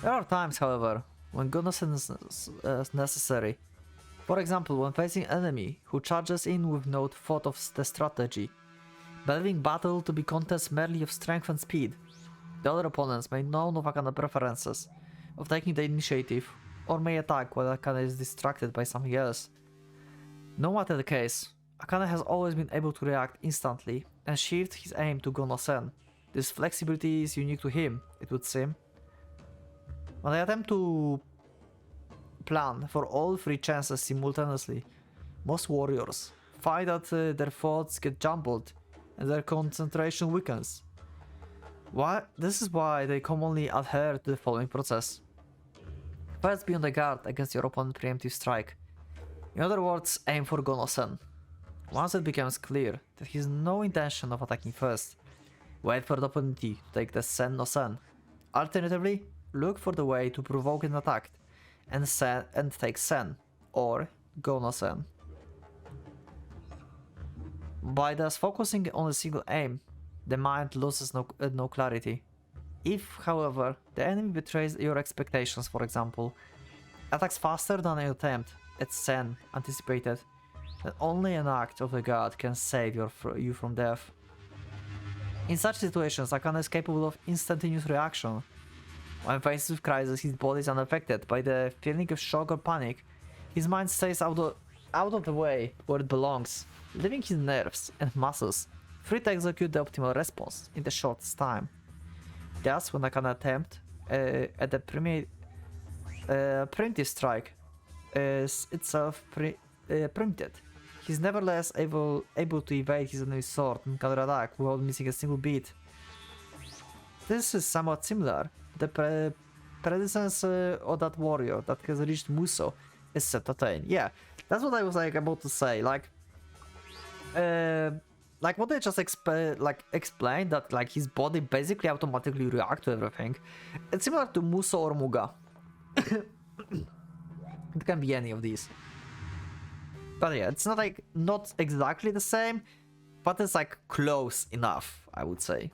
There are times, however, when Gonosen is necessary. For example, when facing an enemy who charges in with no thought of the strategy, believing battle to be contest merely of strength and speed. The other opponents may know of Akane's preferences, of taking the initiative, or may attack while Akane is distracted by something else. No matter the case, Akane has always been able to react instantly and shift his aim to Gonosen. This flexibility is unique to him, it would seem. When I attempt to plan for all three chances simultaneously, most warriors find that their thoughts get jumbled and their concentration weakens. This is why they commonly adhere to the following process. First, be on the guard against your opponent's preemptive strike. In other words, aim for Gonosen. Once it becomes clear that he has no intention of attacking first, wait for the opportunity to take the Sen no Sen. Alternatively, look for the way to provoke an attack and take Sen or Gonosen. By thus focusing on a single aim, the mind loses no clarity. If, however, the enemy betrays your expectations, for example, attacks faster than an attempt at Sen anticipated, then only an act of the god can save you from death. In such situations, Akane is capable of instantaneous reaction. When faced with crisis, his body is unaffected by the feeling of shock or panic. His mind stays out of the way where it belongs, leaving his nerves and muscles free to execute the optimal response in the shortest time. Thus, when Akane attempt at the preemptive strike is itself preempted, he is nevertheless able to evade his enemy's sword and counterattack without missing a single beat. This is somewhat similar. The predecessor of that warrior that has reached Muso is set to attain. Yeah, that's what I was like about to say. Like what I just explained, that like his body basically automatically reacts to everything. It's similar to Muso or Muga. It can be any of these. But yeah, it's not exactly the same, but it's like close enough, I would say.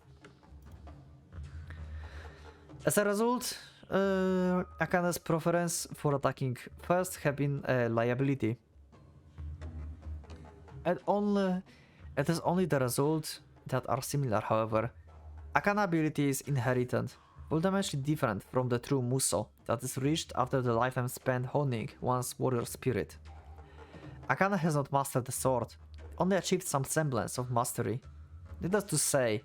As a result, Akane's preference for attacking first have been a liability. It is only the results that are similar, however. Akane ability is inherited, fundamentally different from the true Muso that is reached after the lifetime spent honing one's warrior spirit. Akane has not mastered the sword, only achieved some semblance of mastery. Needless to say,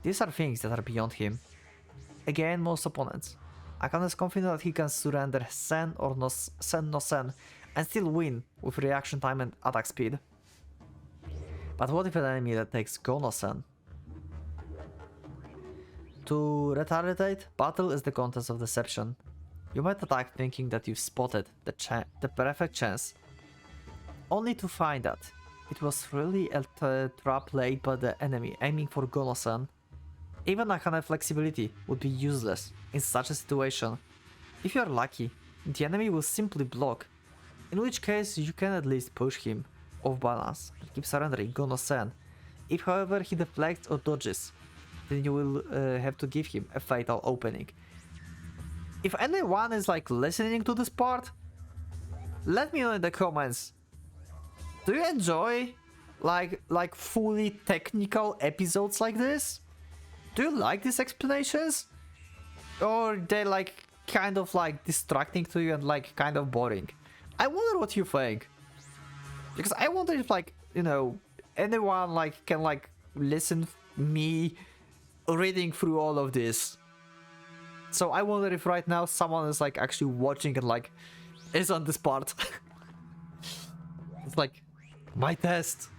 these are things that are beyond him. Again, most opponents. Akane is confident that he can surrender Sen or Sen no Sen and still win with reaction time and attack speed. But what if an enemy that takes Gonosen? To retaliate, battle is the contest of deception. You might attack thinking that you've spotted the perfect chance, only to find that it was really a trap laid by the enemy aiming for Gonosen. Even Akane's flexibility would be useless in such a situation. If you are lucky, the enemy will simply block, in which case you can at least push him off balance and keep surrendering Gonosen. If however he deflects or dodges, then you will have to give him a fatal opening. If anyone is like listening to this part, let me know in the comments. Do you enjoy like fully technical episodes like this? Do you like these explanations? Or they like kind of like distracting to you and like kind of boring. I wonder what you think. Because I wonder if like, you know, anyone like can like listen me reading through all of this. So I wonder if right now someone is like actually watching and like is on this part. It's like my test.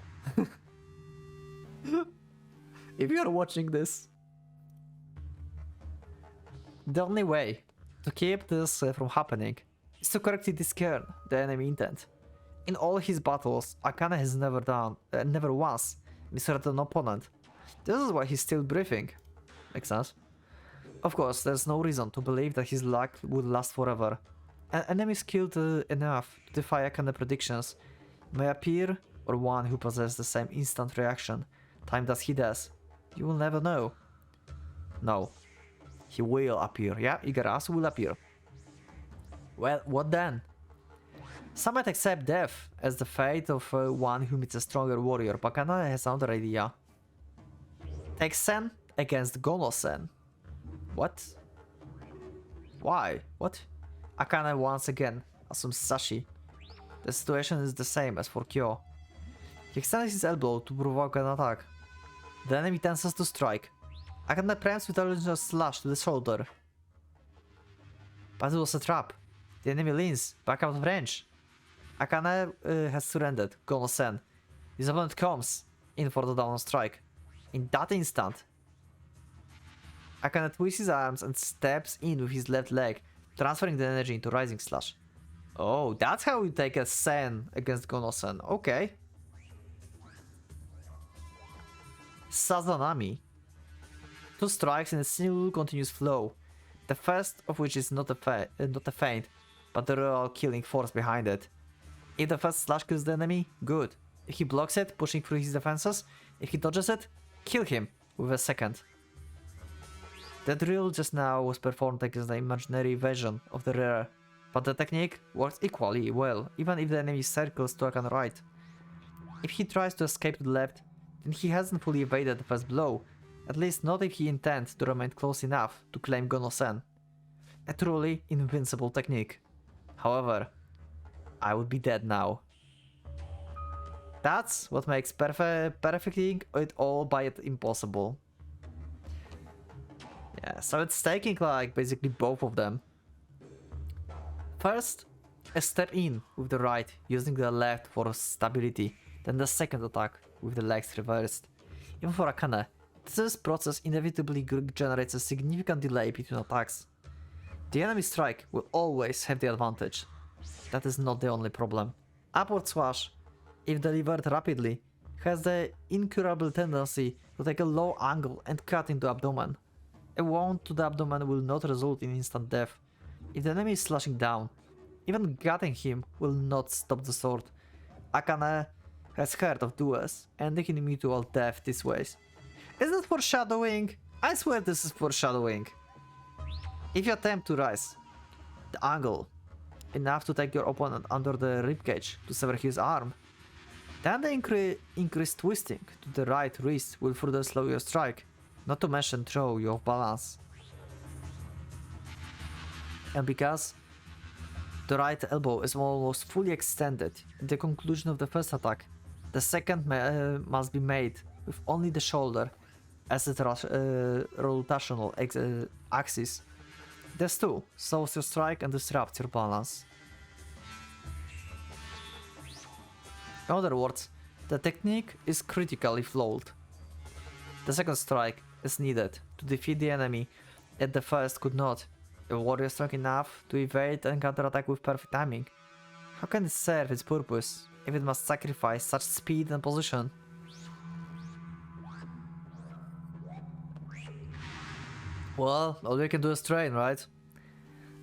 If you're watching this, the only way to keep this from happening is to correctly discern the enemy intent. In all his battles, Akane has never once misread an opponent. This is why he's still breathing. Makes sense? Of course, there's no reason to believe that his luck would last forever. An enemy skilled enough to defy Akane predictions may appear, or one who possesses the same instant reaction time as he does. You will never know. No. He will appear. Yeah, Igarasu will appear. Well, what then? Some might accept death as the fate of one who meets a stronger warrior, but Akane has another idea. Take Sen against Gono-sen. What? Why? What? Akane once again assumes Sashi. The situation is the same as for Kyo. He extends his elbow to provoke an attack. The enemy tenses to strike. Akane preempts with a original slash to the shoulder. But it was a trap. The enemy leans back out of range. Akane has surrendered. Gono-sen. His opponent comes in for the down strike. In that instant, Akane twists his arms and steps in with his left leg, transferring the energy into Rising Slash. Oh, that's how you take a Sen against Gono-sen. Okay. Sazanami. Two strikes in a single continuous flow. The first of which is not a feint, but the real killing force behind it. If the first slash kills the enemy, good. If he blocks it, pushing through his defenses, if he dodges it, kill him with a second. The drill just now was performed against the imaginary version of the rear, but the technique works equally well, even if the enemy circles to Akane right. If he tries to escape to the left, then he hasn't fully evaded the first blow, at least not if he intends to remain close enough to claim Gono-sen. A truly invincible technique. However, I would be dead now. That's what makes perfecting it all by it impossible. Yeah, so it's taking like basically both of them. First, a step in with the right, using the left for stability, then the second attack with the legs reversed. Even for Akane, this process inevitably generates a significant delay between attacks. The enemy strike will always have the advantage. That is not the only problem. Upward swash, if delivered rapidly, has the incurable tendency to take a low angle and cut into abdomen. A wound to the abdomen will not result in instant death. If the enemy is slashing down, even gutting him will not stop the sword. Akane has heard of duels ending in mutual death this way. Is that foreshadowing? I swear this is foreshadowing. If you attempt to rise the angle enough to take your opponent under the ribcage to sever his arm, then the increased twisting to the right wrist will further slow your strike, not to mention throw you off balance. And because the right elbow is almost fully extended at the conclusion of the first attack, the second must be made with only the shoulder as its rotational axis. This too slows your strike and disrupts your balance. In other words, the technique is critically flawed. The second strike is needed to defeat the enemy that the first could not. A warrior strong enough to evade and counterattack with perfect timing. How can it serve its purpose if it must sacrifice such speed and position? Well, all we can do is train, right?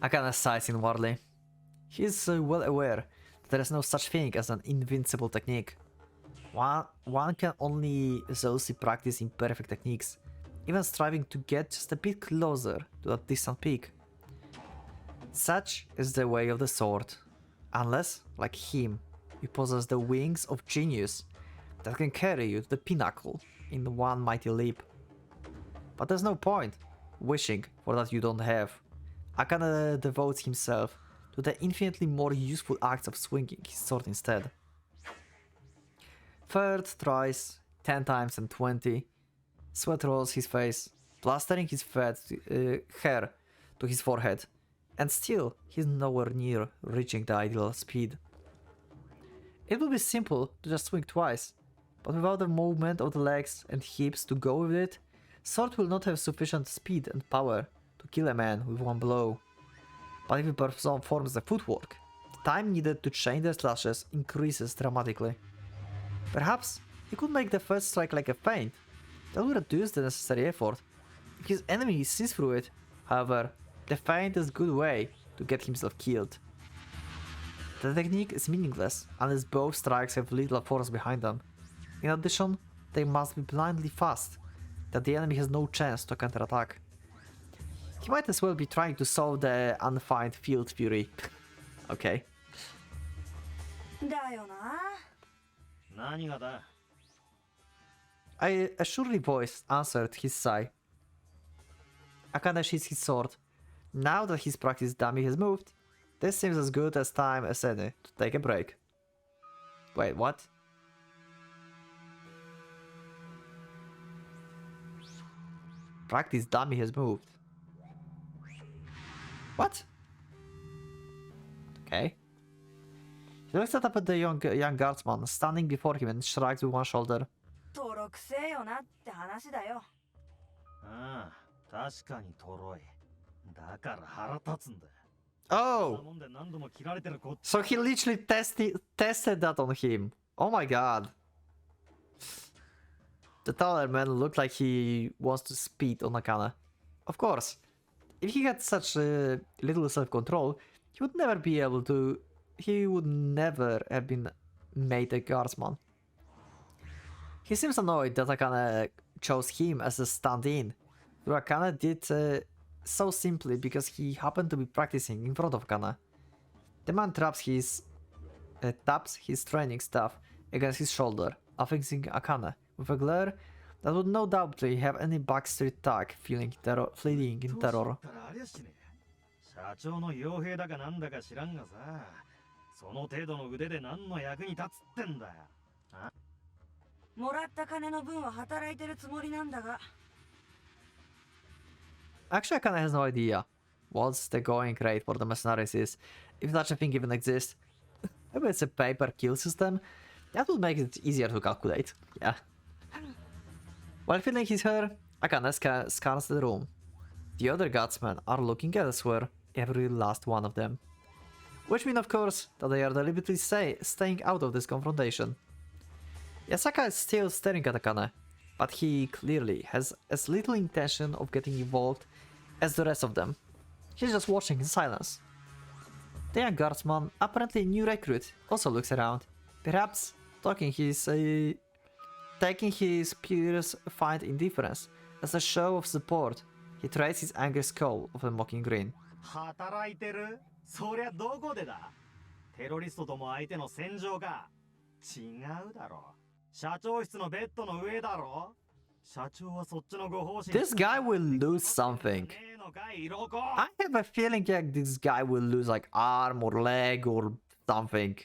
Akane sighs inwardly. He is well aware that there is no such thing as an invincible technique. One can only zealously practice imperfect techniques, even striving to get just a bit closer to that distant peak. Such is the way of the sword, unless, like him, you possess the wings of genius that can carry you to the pinnacle in one mighty leap. But there's no point wishing for that you don't have. Akane devotes himself to the infinitely more useful acts of swinging his sword instead. Third, thrice, 10 times and 20. Sweat rolls his face, plastering his hair to his forehead, and still he's nowhere near reaching the ideal speed. It would be simple to just swing twice, but without the movement of the legs and hips to go with it, sword will not have sufficient speed and power to kill a man with one blow. But if he performs the footwork, the time needed to chain the slashes increases dramatically. Perhaps he could make the first strike like a feint. That would reduce the necessary effort. If his enemy sees through it, however, the feint is a good way to get himself killed. The technique is meaningless unless both strikes have little force behind them. In addition, they must be blindly fast, that the enemy has no chance to counterattack. He might as well be trying to solve the undefined field fury. Okay. A surely voice answered his sigh. Akane sheathes his sword. Now that his practice dummy has moved, this seems as good a time as any to take a break. Wait, what? Practice dummy has moved. What? Okay. He looks up at the young guardsman standing before him and shrugs with one shoulder. Oh! So he literally tested that on him. Oh my god. The taller man looked like he wants to spit on Akane. Of course. If he had such little self-control, he would never be able to... He would never have been made a guardsman. He seems annoyed that Akane chose him as a stand-in. Though Akane did so simply because he happened to be practicing in front of Akane. The man taps his training staff against his shoulder, affixing Akane with a glare that would no doubtly have any backstreet tag fleeing in terror. Actually, Akane has no idea what's the going rate for the mercenaries is, if such a thing even exists. Maybe it's a pay-per-kill system. That would make it easier to calculate. Yeah. While feeling his hair, Akane scans the room. The other guardsmen are looking elsewhere, every last one of them. Which means, of course, that they are deliberately staying out of this confrontation. Yasaka is still staring at Akane, but he clearly has as little intention of getting involved as the rest of them. He's just watching in silence. The young guardsman, apparently a new recruit, also looks around, perhaps taking his peers' fine indifference as a show of support. He trades his angry skull with a mocking grin. This guy will lose something. I have a feeling like this guy will lose like arm or leg or something.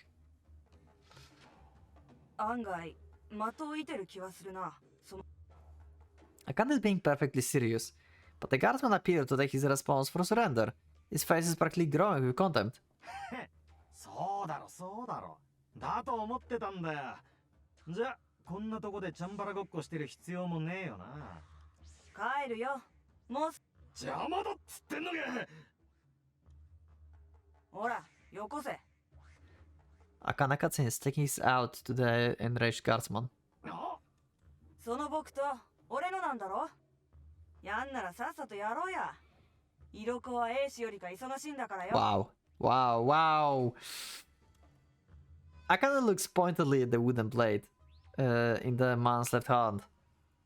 Akane is being perfectly serious, but the guardsman appeared to take his response for surrender. His face is practically glowing with contempt. Akane cutscenes taking his out to the enraged guardsman. Wow. Wow, wow. Akane looks pointedly at the wooden blade in the man's left hand.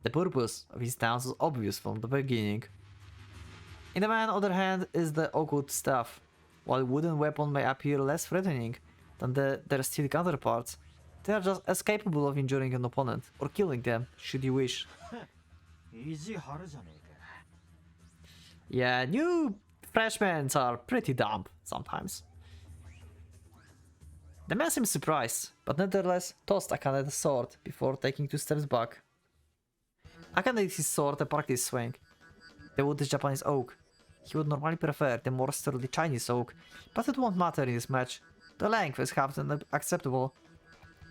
The purpose of his stance was obvious from the beginning. In the man's other hand is the occult staff. While wooden weapons may appear less threatening than their steel counterparts, they are just as capable of injuring an opponent or killing them should you wish. Yeah, new freshmen are pretty dumb sometimes. The man seems surprised, but nevertheless tossed Akane the sword before taking 2 steps back. Akane used his sword a practice swing. The wood is Japanese oak. He would normally prefer the more sturdy Chinese oak, but it won't matter in this match. The length is half acceptable.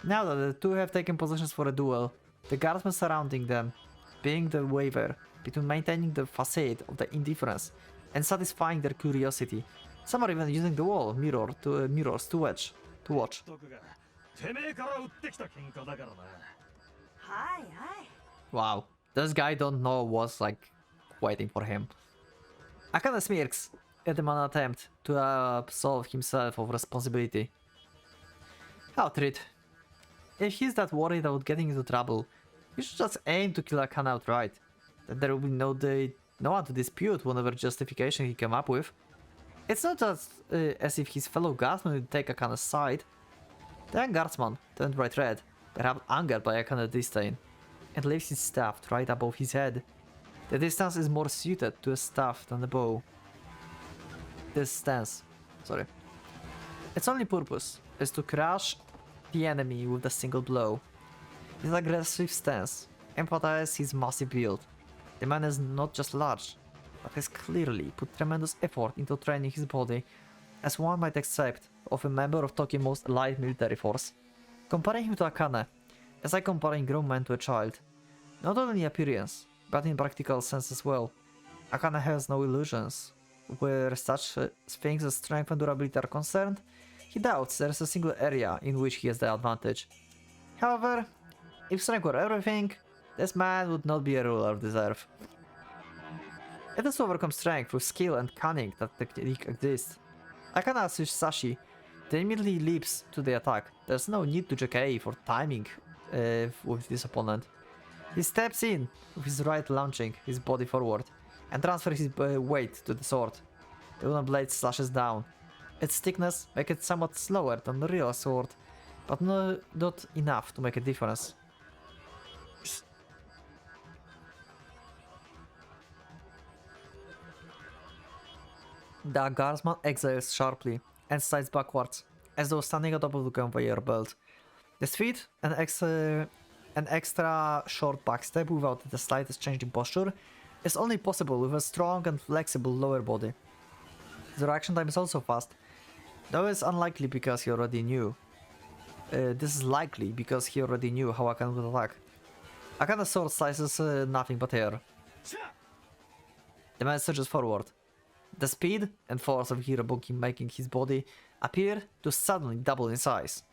Now that the two have taken positions for a duel, the guardsmen surrounding them, being the waver between maintaining the facade of the indifference and satisfying their curiosity. Some are even using the wall mirrors to watch. Wow, this guy don't know what's like waiting for him. Akane smirks at the man attempt to absolve himself of responsibility. How treat? If he's that worried about getting into trouble, you should just aim to kill Akane outright. Then there will be no one to dispute whatever justification he came up with. It's not just as if his fellow guardsmen would take Akane's side. The young guardsman turned bright red, perhaps angered by Akane's disdain, and lifts his staff right above his head. The distance is more suited to a staff than a bow. This stance, sorry. Its only purpose is to crush the enemy with a single blow. His aggressive stance emphasizes his massive build. The man is not just large, but has clearly put tremendous effort into training his body, as one might expect of a member of Tokyo's most elite military force. Comparing him to Akane, as I comparing grown man to a child, not only in appearance, but in practical sense as well. Akane has no illusions. Where such things as strength and durability are concerned, he doubts there is a single area in which he has the advantage. However, if strength were everything, this man would not be a ruler of this earth. It is to overcome strength with skill and cunning that technique exists. Akane Sashi then immediately leaps to the attack. There's no need to JK for timing with this opponent. He steps in with his right, launching his body forward and transfers his weight to the sword. The wooden blade slashes down. Its thickness makes it somewhat slower than the real sword, but not enough to make a difference. The guardsman exhales sharply and slides backwards, as though standing on top of the conveyor belt. The speed and an extra short backstep without the slightest change in posture is only possible with a strong and flexible lower body. The reaction time is also fast, though it's unlikely because he already knew. This is likely because he already knew how Akane would attack. Akane's sword slices nothing but air. The man surges forward. The speed and force of Hirabuki making his body appear to suddenly double in size.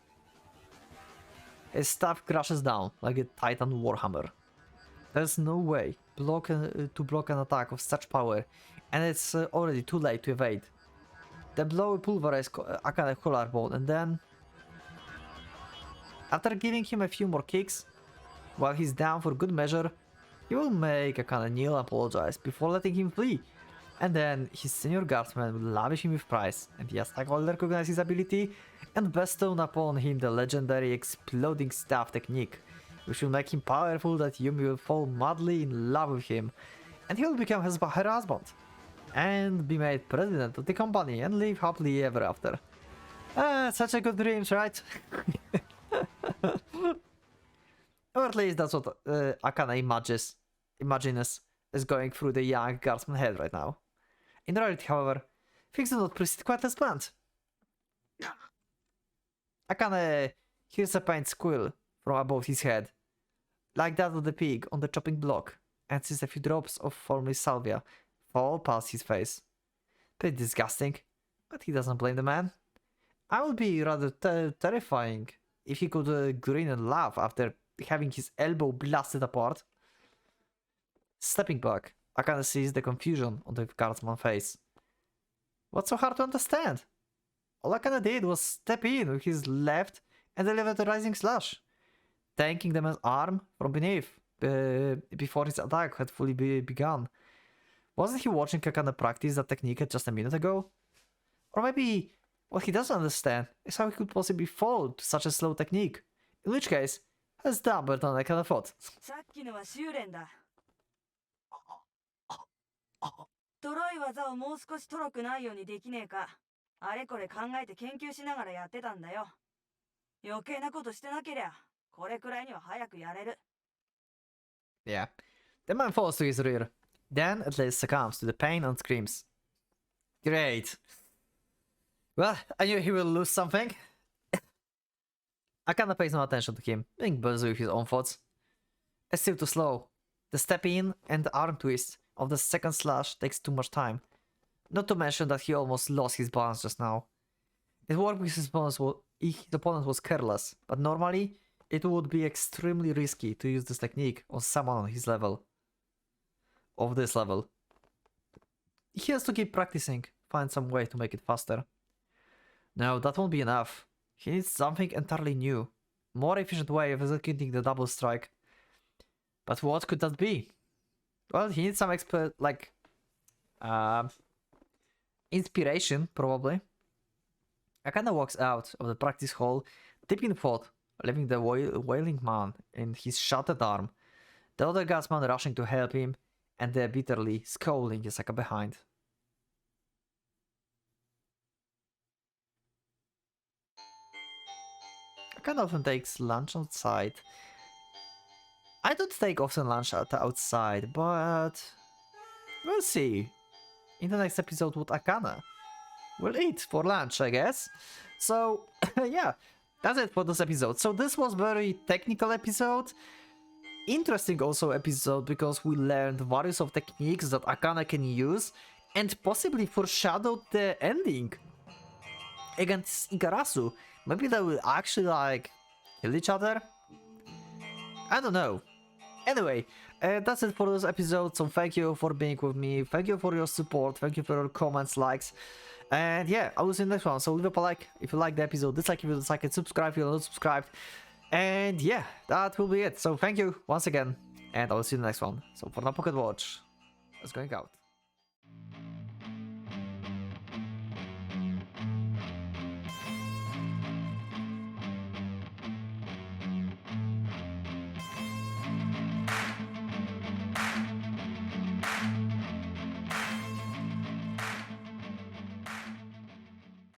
His staff crashes down like a Titan warhammer. There's no way to block an attack of such power, and it's already too late to evade. The blow pulverizes Akane's collarbone, and then, after giving him a few more kicks, while he's down for good measure, he will make Akane kneel and apologize before letting him flee. And then his senior guardsman will lavish him with prize, and the attack will recognize his ability and bestow upon him the legendary exploding staff technique, which will make him powerful that Yumi will fall madly in love with him, and he will become her husband, and be made president of the company and live happily ever after. Such a good dreams, right? Or at least that's what Akane imagines is going through the young guardsman's head right now. In reality, however, things do not proceed quite as planned. Akane hears a faint squeal from above his head, like that of the pig on the chopping block, and sees a few drops of formless salvia fall past his face. Pretty disgusting, but he doesn't blame the man. I would be rather terrifying if he could grin and laugh after having his elbow blasted apart. Stepping back, Akane sees the confusion on the guardsman's face. What's so hard to understand? All Akane did was step in with his left and deliver the rising slash, tanking the man's arm from beneath before his attack had fully begun. Wasn't he watching Akane practice that technique just a minute ago? Or maybe what he doesn't understand is how he could possibly fall to such a slow technique, in which case, has dumber than Akane thought. トロい技をもう少しトロくないようにできねえか、あれこれ考えて研究しながらやってたんだよ。余計なことしてなけりゃ、これくらいには早くやれる。Yeah. The man falls to his rear, then at least succumbs to the pain and screams. Great. Well, I knew he will lose something. Akana pays no attention to him, being busy with his own thoughts. It's still too slow. The step in and the arm twist of the second slash takes too much time. Not to mention that he almost lost his balance just now. It worked because his opponent was careless, but normally it would be extremely risky to use this technique on someone on his level. Of this level. He has to keep practicing, find some way to make it faster. No, that won't be enough. He needs something entirely new. More efficient way of executing the double strike. But what could that be? Well, he needs some inspiration, probably. Akana walks out of the practice hall, deep in thought, leaving the wailing man in his shattered arm. The other guardsman rushing to help him, and they're bitterly scolding Yasaka behind. Akana often takes lunch outside. I don't take often lunch outside, but we'll see. In the next episode, what Akana will eat for lunch, I guess. So, yeah, that's it for this episode. So this was very technical episode. Interesting also episode because we learned various of techniques that Akana can use and possibly foreshadowed the ending against Ikarasu. Maybe they will actually like kill each other. I don't know. Anyway, that's it for this episode. So thank you for being with me. Thank you for your support. Thank you for your comments, likes. And yeah, I will see you in the next one. So leave up a like if you like the episode, dislike if you dislike it, subscribe if you're not subscribed. And yeah, that will be it. So thank you once again, and I will see you in the next one. So for now, Pocket Watch is going out.